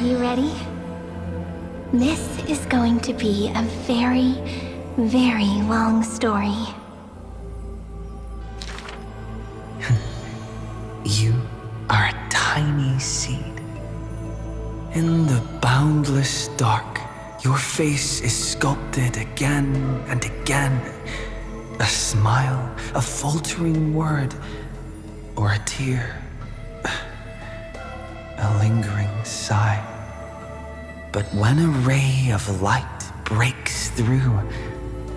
you ready? This is going to be a very, very long story. You are a tiny seed. In the boundless dark, your face is sculpted again and again. A smile, a faltering word, or a tear. A lingering sigh. But when a ray of light breaks through,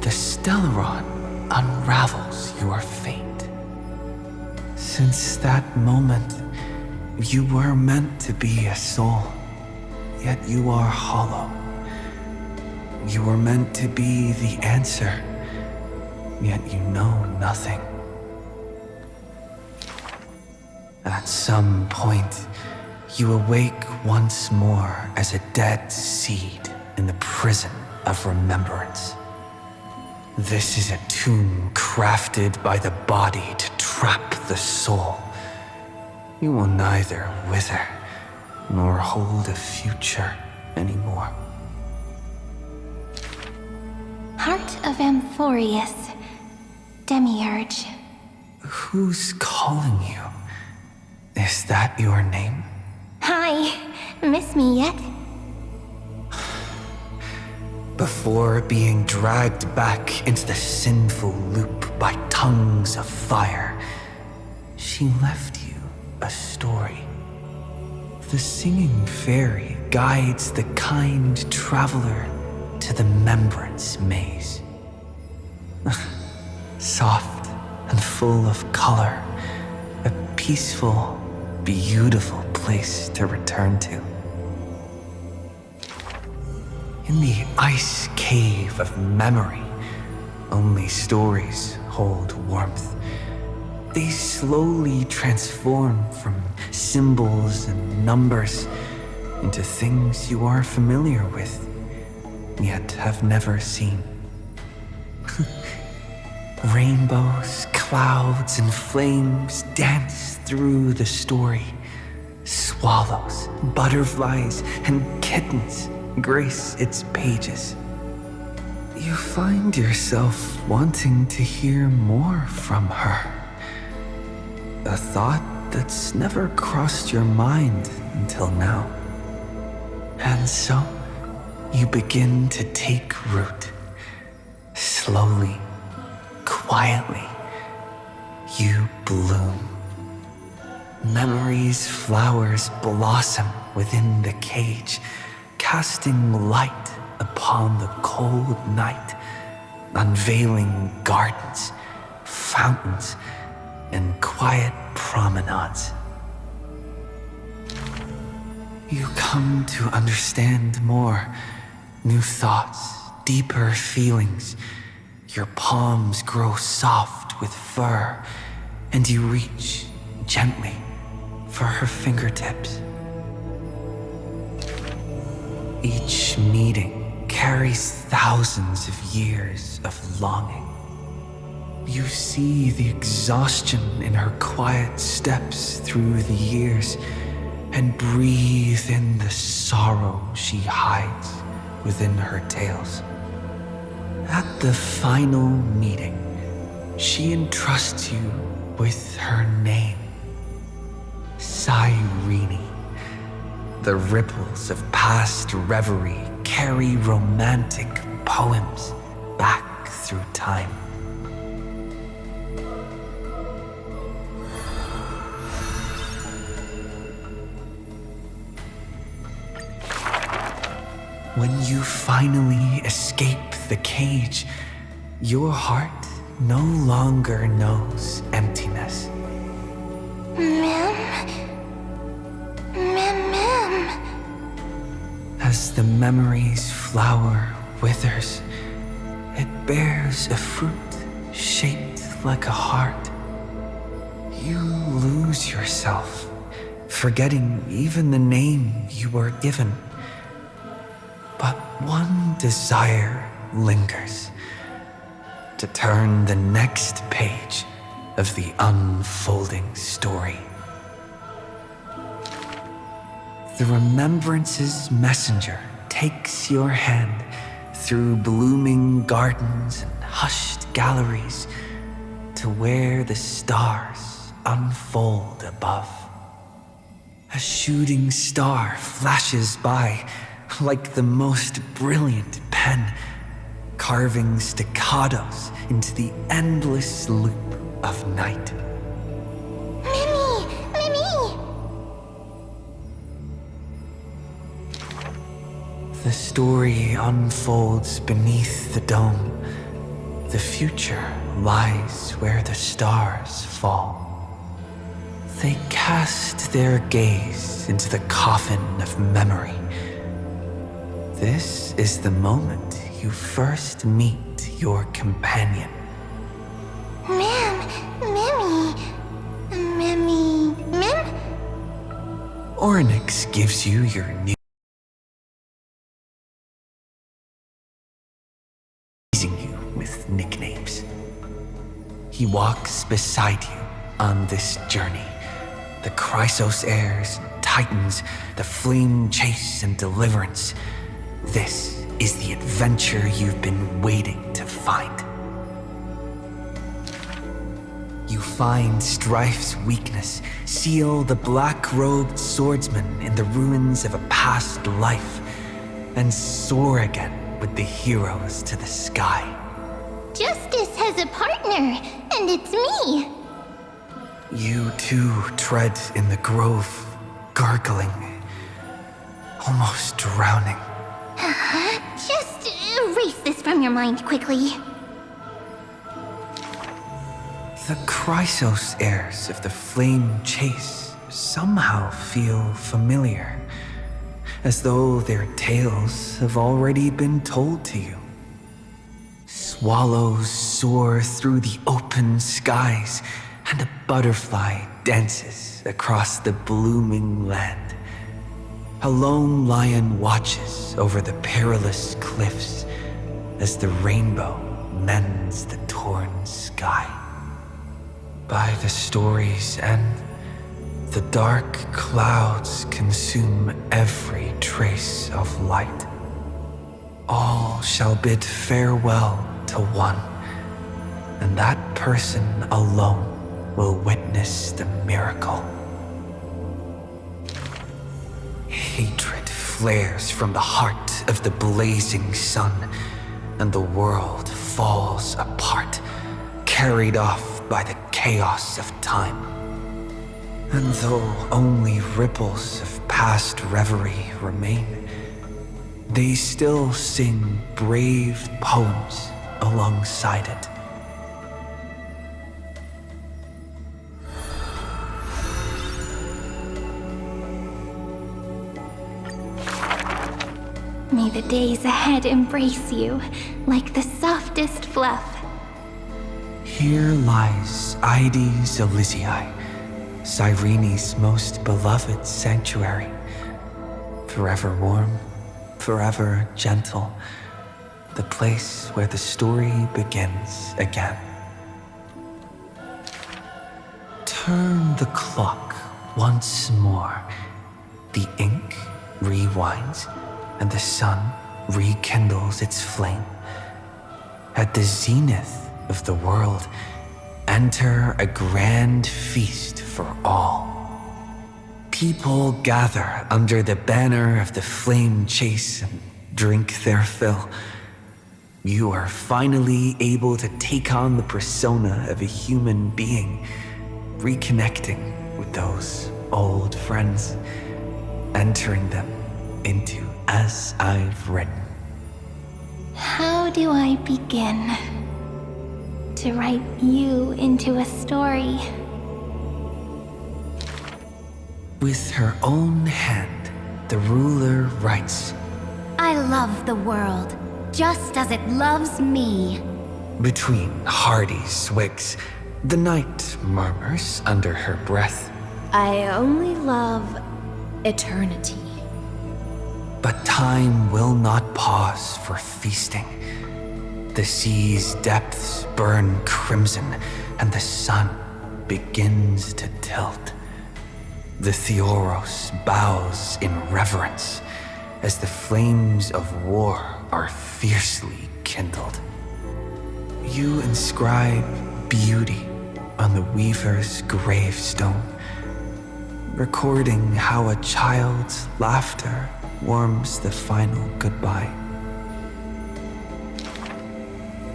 the Stellaron unravels your fate. Since that moment, you were meant to be a soul, yet you are hollow. You were meant to be the answer, yet you know nothing. At some point, you awake once more as a dead seed in the prison of remembrance. This is a tomb crafted by the body to trap the soul. You will neither wither nor hold a future anymore. Heart of Amphorius, Demiurge. Who's calling you? Is that your name? Hi, miss me yet? Before being dragged back into the sinful loop by tongues of fire, she left you a story. The singing fairy guides the kind traveler to the Remembrance Maze. Soft and full of color, a peaceful, beautiful place to return to. In the ice cave of memory, only stories hold warmth. They slowly transform from symbols and numbers into things you are familiar with, yet have never seen. Rainbows, clouds, and flames dance through the story. Swallows, butterflies, and kittens grace its pages. You find yourself wanting to hear more from her. A thought that's never crossed your mind until now. And so, you begin to take root. Slowly, quietly, you bloom. Memory's flowers blossom within the cage, casting light upon the cold night, unveiling gardens, fountains, and quiet promenades. You come to understand more, new thoughts, deeper feelings. Your palms grow soft with fur, and you reach gently for her fingertips. Each meeting carries thousands of years of longing. You see the exhaustion in her quiet steps through the years, and breathe in the sorrow she hides within her tales. At the final meeting, she entrusts you with her name, Cyrene. The ripples of past reverie carry romantic poems back through time. When you finally escape the cage, your heart no longer knows emptiness. As the memory's flower withers, it bears a fruit shaped like a heart. You lose yourself, forgetting even the name you were given. But one desire lingers, to turn the next page of the unfolding story. the remembrance's messenger takes your hand through blooming gardens and hushed galleries to where the stars unfold above. A shooting star flashes by like the most brilliant pen, carving staccatos into the endless loop of night. Mimi! Mimi! The story unfolds beneath the dome. The future lies where the stars fall. They cast their gaze into the coffin of memory. This is the moment you first meet your companion. Mim? Orynyx gives you your new teasing you with nicknames. He walks beside you on this journey. The Chrysos heirs and titans, the flame chase and deliverance. This is the adventure you've been waiting to find. You find Strife's weakness, seal the black-robed swordsman in the ruins of a past life, and soar again with the heroes to the sky. Justice has a partner, and it's me! You too tread in the grove, gurgling, almost drowning. Just erase this from your mind quickly. The Chrysos heirs of the flame chase somehow feel familiar, as though their tales have already been told to you. Swallows soar through the open skies, and a butterfly dances across the blooming land. A lone lion watches over the perilous cliffs as the rainbow mends the torn sky. By the story's end, the dark clouds consume every trace of light. All shall bid farewell to one, and that person alone will witness the miracle. Hatred flares from the heart of the blazing sun, and the world falls apart, carried off by the chaos of time. And though only ripples of past reverie remain, they still sing brave poems alongside it. May the days ahead embrace you like the softest fluff. Here lies Ides Elysiae, Cyrene's most beloved sanctuary. Forever warm, forever gentle, the place where the story begins again. Turn the clock once more. The ink rewinds, and the sun rekindles its flame. At the zenith of the world, enter a grand feast for all. People gather under the banner of the flame chase and drink their fill. You are finally able to take on the persona of a human being, reconnecting with those old friends, entering them into As I've Written. How do I begin to write you into a story? With her own hand, the ruler writes, I love the world, just as it loves me. Between hearty swigs, the knight murmurs under her breath, I only love eternity. but time will not pause for feasting. The sea's depths burn crimson, and the sun begins to tilt. The Theoros bows in reverence as the flames of war are fiercely kindled. You inscribe beauty on the weaver's gravestone, recording how a child's laughter warms the final goodbye.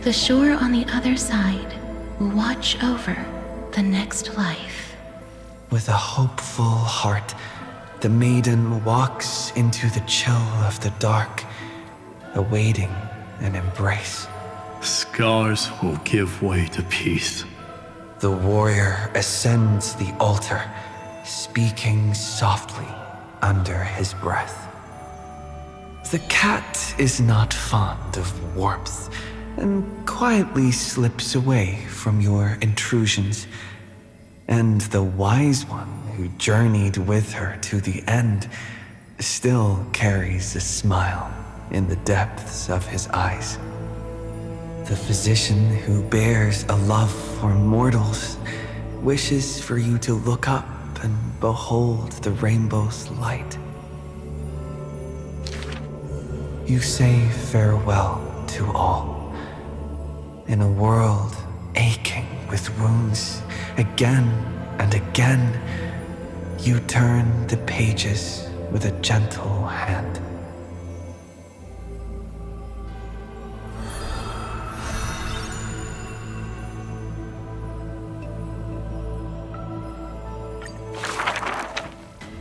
The shore on the other side will watch over the next life. With a hopeful heart, the maiden walks into the chill of the dark, awaiting an embrace. Scars will give way to peace. The warrior ascends the altar, speaking softly under his breath. The cat is not fond of warmth and quietly slips away from your intrusions. And the wise one who journeyed with her to the end still carries a smile in the depths of his eyes. The physician who bears a love for mortals wishes for you to look up and behold the rainbow's light. You say farewell to all, in a world aching with wounds. Again and again, you turn the pages with a gentle hand.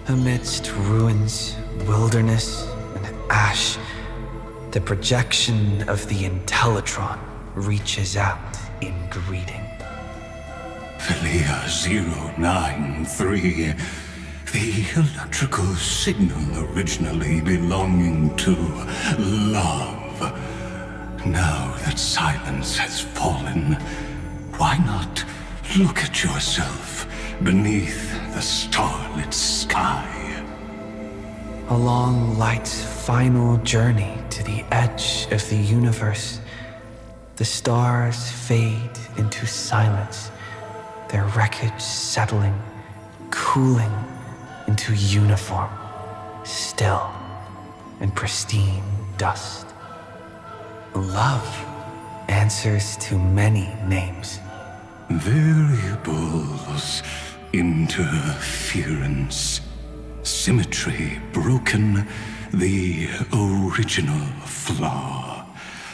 Amidst ruins, wilderness, and ash, the projection of the Intellitron reaches out in greeting. Philia 093, the electrical signal originally belonging to love. Now that silence has fallen, why not look at yourself beneath the starlit sky? Along light's final journey to the edge of the universe, the stars fade into silence, their wreckage settling, cooling into uniform, still, and pristine dust. Love answers to many names. Variables, interference, symmetry broken, the original flaw.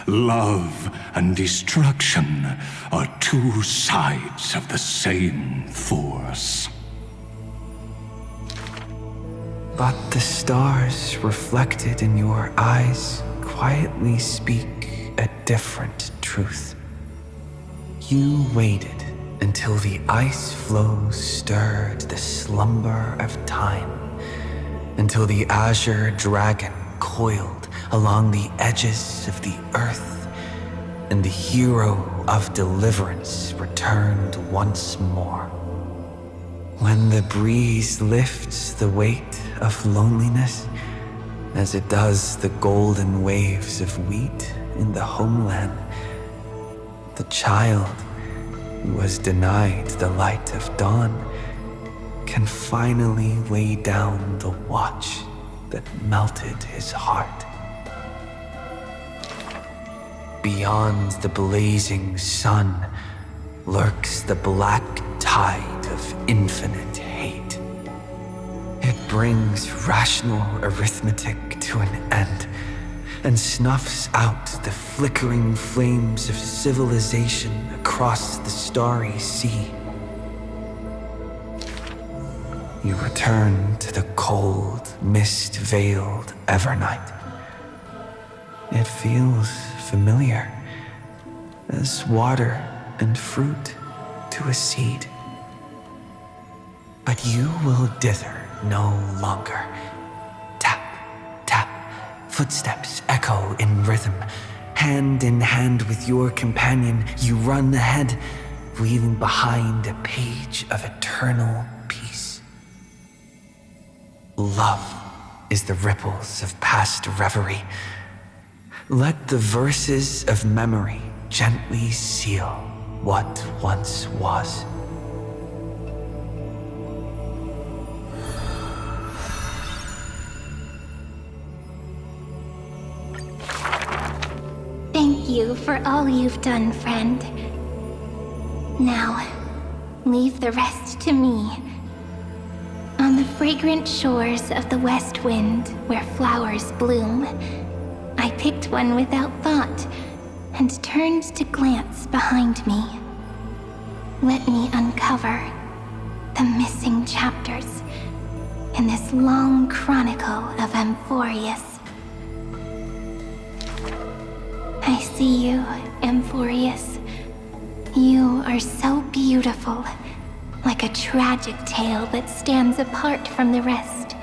Love and destruction are two sides of the same force. But the stars reflected in your eyes quietly speak a different truth. You waited until the ice flows stirred the slumber of time, until the azure dragon coiled along the edges of the earth, and the hero of deliverance returned once more. When the breeze lifts the weight of loneliness, as it does the golden waves of wheat in the homeland, the child who was denied the light of dawn can finally lay down the watch that melted his heart. Beyond the blazing sun lurks the black tide of infinite hate. It brings rational arithmetic to an end and snuffs out the flickering flames of civilization across the starry sea. You return to the cold, mist-veiled Evernight. It feels familiar, as water and fruit to a seed. But you will dither no longer. Tap, tap, footsteps echo in rhythm. Hand in hand with your companion, you run ahead, leaving behind a page of eternal peace. Love is the ripples of past reverie. Let the verses of memory gently seal what once was. you for all you've done, friend. Now, leave the rest to me. On the fragrant shores of the west wind, where flowers bloom, I picked one without thought and turned to glance behind me. Let me uncover the missing chapters in this long chronicle of Amphorius. I see you, Amphorius. You are so beautiful, like a tragic tale that stands apart from the rest.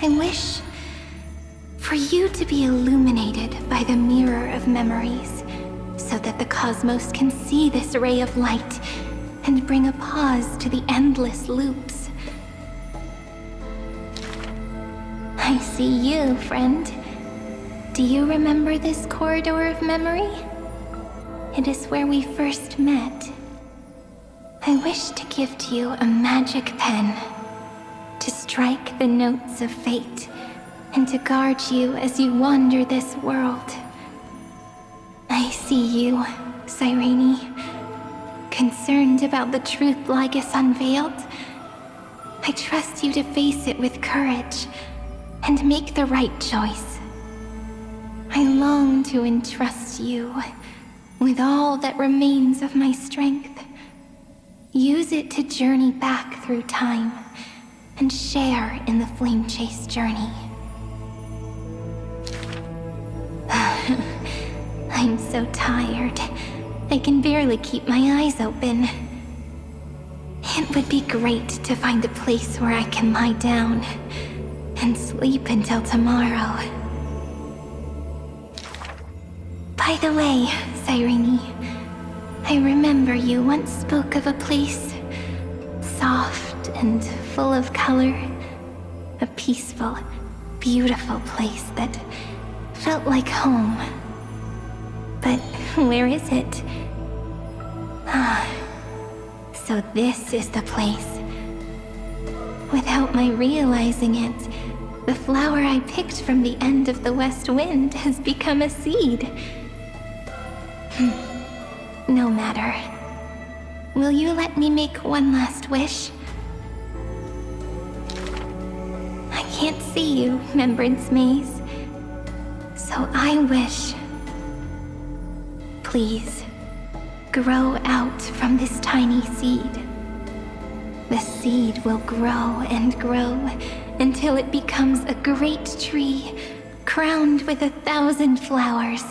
I wish for you to be illuminated by the mirror of memories, so that the cosmos can see this ray of light and bring a pause to the endless loops. I see you, friend. Do you remember this corridor of memory? It is where we first met. I wish to give to you a magic pen, to strike the notes of fate, and to guard you as you wander this world. I see you, Cyrene, concerned about the truth Lygus unveiled. I trust you to face it with courage and make the right choice. I long to entrust you with all that remains of my strength. Use it to journey back through time and share in the flame chase journey. I'm so tired. I can barely keep my eyes open. It would be great to find a place where I can lie down and sleep until tomorrow. By the way, Cyrene, I remember you once spoke of a place soft and full of color. A peaceful, beautiful place that felt like home. But where is it? So this is the place. Without my realizing it, the flower I picked from the end of the west wind has become a seed. No matter. Will you let me make one last wish? I can't see you, Remembrance Maze. So I wish. Please, grow out from this tiny seed. The seed will grow and grow until it becomes a great tree, crowned with 1,000 flowers.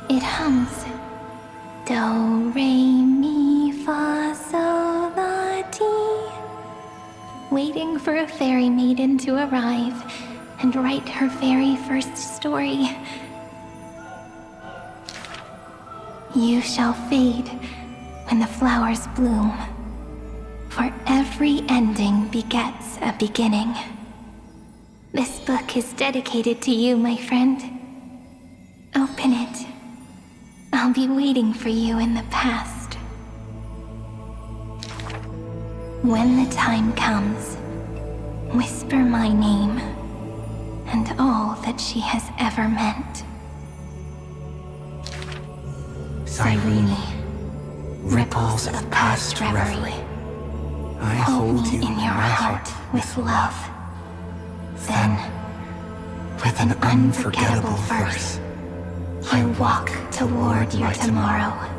It hums. Do, re, mi, fa, sol, la, ti. Waiting for a fairy maiden to arrive and write her very first story. You shall fade when the flowers bloom, for every ending begets a beginning. This book is dedicated to you, my friend. Open it. I'll be waiting for you in the past. When the time comes, whisper my name and all that she has ever meant. Cyrene, ripples of past reverie, I hold you in your heart with love. Then, with an unforgettable verse, I walk toward your tomorrow.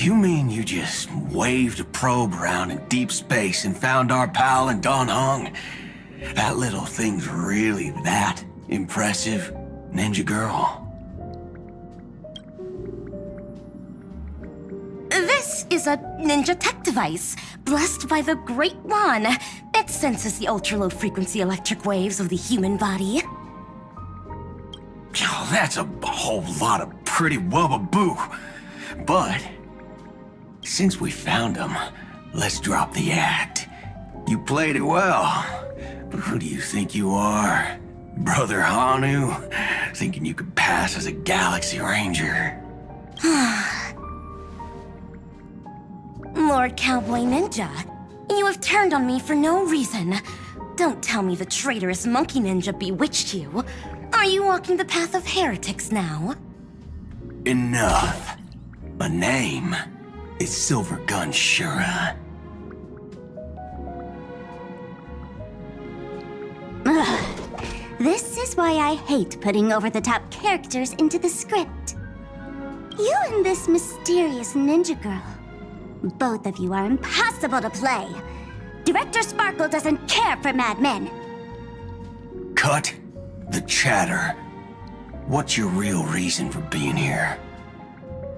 You mean you just waved a probe around in deep space and found our pal in Don Hung? That little thing's really that impressive, Ninja Girl? This is a ninja tech device, blessed by the Great One. It senses the ultra-low frequency electric waves of the human body. Oh, that's a whole lot of pretty wubba-boo. But since we found him, let's drop the act. You played it well, but who do you think you are? Brother Hanu? Thinking you could pass as a Galaxy Ranger? Lord Cowboy Ninja, you have turned on me for no reason. Don't tell me the traitorous monkey ninja bewitched you. Are you walking the path of heretics now? Enough. A name is Silver Gun Shura. This is why I hate putting over-the-top characters into the script. You and this mysterious ninja girl. Both of you are impossible to play. Director Sparkle doesn't care for madmen. Cut the chatter. What's your real reason for being here?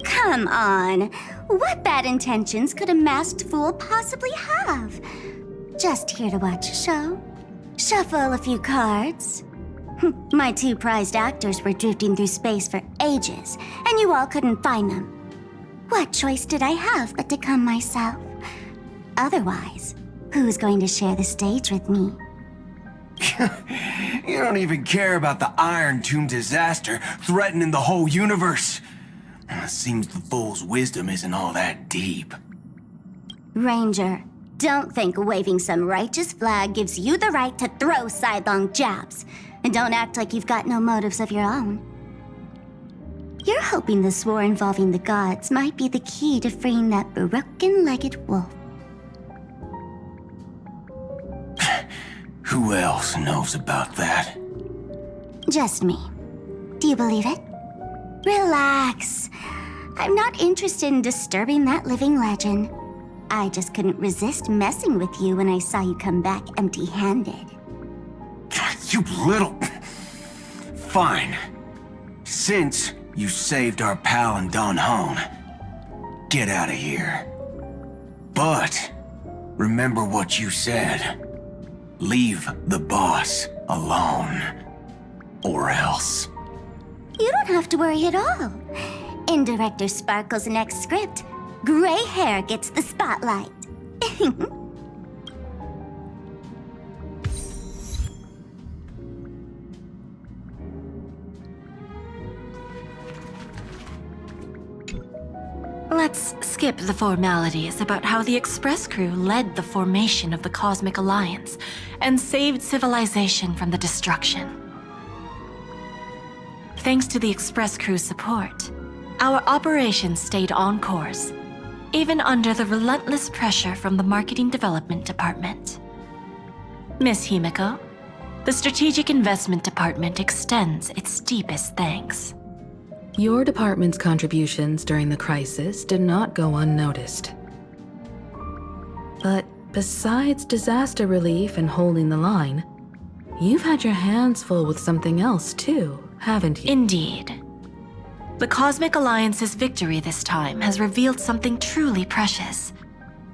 Come on. What bad intentions could a masked fool possibly have? Just here to watch a show. Shuffle a few cards. My two prized actors were drifting through space for ages, and you all couldn't find them. What choice did I have but to come myself? Otherwise, who's going to share the stage with me? You don't even care about the Iron Tomb disaster threatening the whole universe. It seems the fool's wisdom isn't all that deep. Ranger, don't think waving some righteous flag gives you the right to throw sidelong jabs. And don't act like you've got no motives of your own. You're hoping this war involving the gods might be the key to freeing that broken-legged wolf. Who else knows about that? Just me. Do you believe it? Relax. I'm not interested in disturbing that living legend. I just couldn't resist messing with you when I saw you come back empty-handed. You little... Fine. Since you saved our pal and Don Hone, get out of here. But remember what you said. Leave the boss alone. Or else. You don't have to worry at all. In Director Sparkle's next script, gray hair gets the spotlight. Let's skip the formalities about how the Express crew led the formation of the Cosmic Alliance and saved civilization from the destruction. Thanks to the Express crew's support, our operations stayed on course, even under the relentless pressure from the Marketing Development Department. Miss Himiko, the Strategic Investment Department extends its deepest thanks. Your department's contributions during the crisis did not go unnoticed. But besides disaster relief and holding the line, you've had your hands full with something else too, haven't you? Indeed. The Cosmic Alliance's victory this time has revealed something truly precious.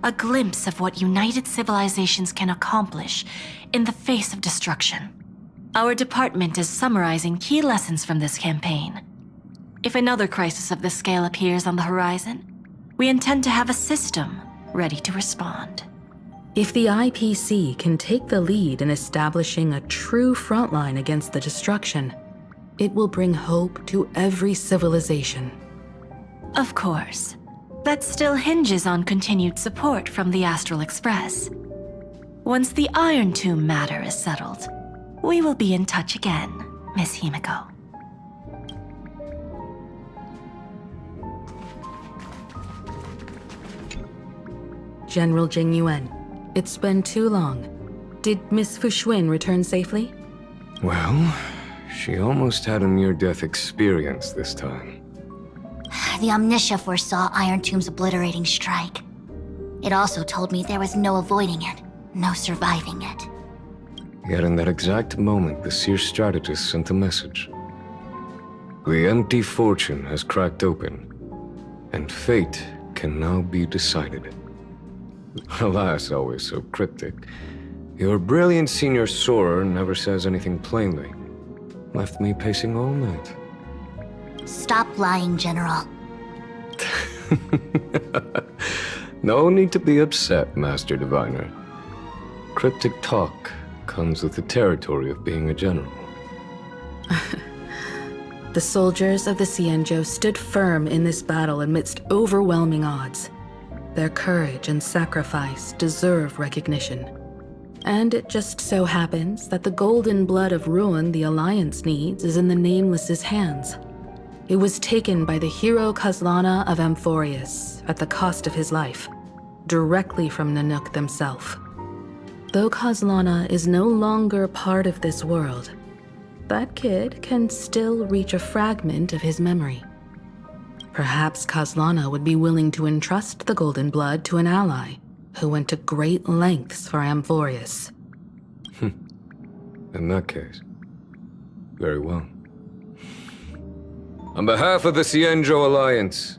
A glimpse of what united civilizations can accomplish in the face of destruction. Our department is summarizing key lessons from this campaign. If another crisis of this scale appears on the horizon, we intend to have a system ready to respond. If the IPC can take the lead in establishing a true frontline against the destruction, it will bring hope to every civilization. Of course, that still hinges on continued support from the Astral Express. Once the Iron Tomb matter is settled, we will be in touch again, Miss Himiko. General Jing Yuan, it's been too long. Did Miss Fuxuan return safely? Well, she almost had a near-death experience this time. The Omniscia foresaw Iron Tomb's obliterating strike. It also told me there was no avoiding it, no surviving it. Yet in that exact moment, the Seer strategist sent a message. The empty fortune has cracked open, and fate can now be decided. Alas, always so cryptic. Your brilliant senior soarer never says anything plainly. Left me pacing all night. Stop lying, General. No need to be upset, Master Diviner. Cryptic talk comes with the territory of being a general. The soldiers of the Xianzhou stood firm in this battle amidst overwhelming odds. Their courage and sacrifice deserve recognition. And it just so happens that the golden blood of ruin the Alliance needs is in the Nameless's hands. It was taken by the hero Kazlana of Amphorius at the cost of his life, directly from Nanook themselves. Though Kazlana is no longer part of this world, that kid can still reach a fragment of his memory. Perhaps Kazlana would be willing to entrust the golden blood to an ally who went to great lengths for Amphorius. In that case, very well. On behalf of the Xianzhou Alliance,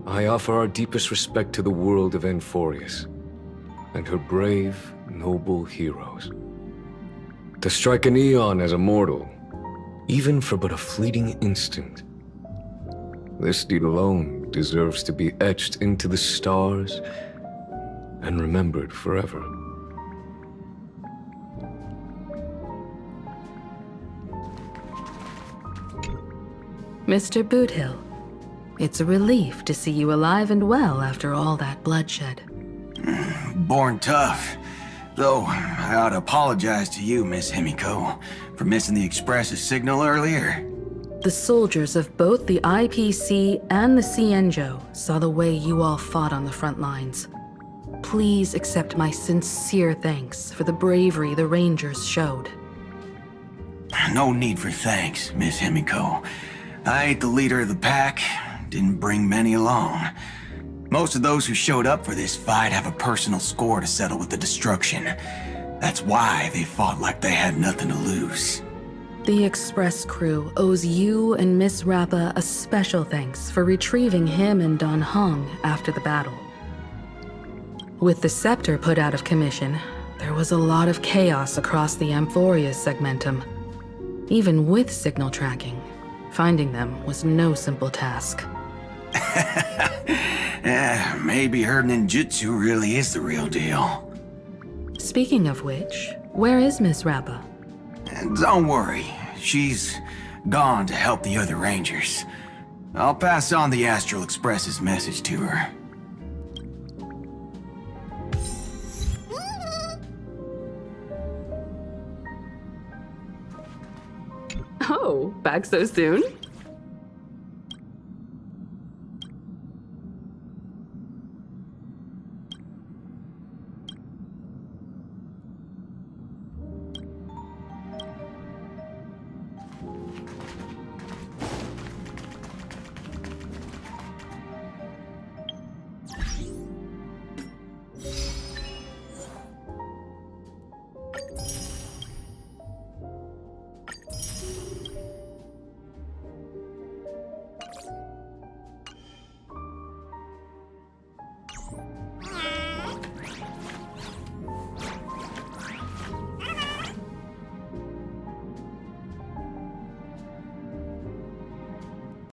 I offer our deepest respect to the world of Enforius and her brave, noble heroes. To strike an eon as a mortal, even for but a fleeting instant, this deed alone deserves to be etched into the stars and remembered forever. Mr. Boothill, it's a relief to see you alive and well after all that bloodshed. Born tough. Though, I ought to apologize to you, Miss Himiko, for missing the Express's signal earlier. The soldiers of both the IPC and the Cienjo saw the way you all fought on the front lines. Please accept my sincere thanks for the bravery the Rangers showed. No need for thanks, Miss Himiko. I ain't the leader of the pack, didn't bring many along. Most of those who showed up for this fight have a personal score to settle with the destruction. That's why they fought like they had nothing to lose. The Express crew owes you and Miss Rappa a special thanks for retrieving him and Don Hong after the battle. With the scepter put out of commission, there was a lot of chaos across the Amphorius segmentum. Even with signal tracking, finding them was no simple task. Maybe her ninjutsu really is the real deal. Speaking of which, where is Miss Rappa? Don't worry, she's gone to help the other Rangers. I'll pass on the Astral Express's message to her. Oh, back so soon?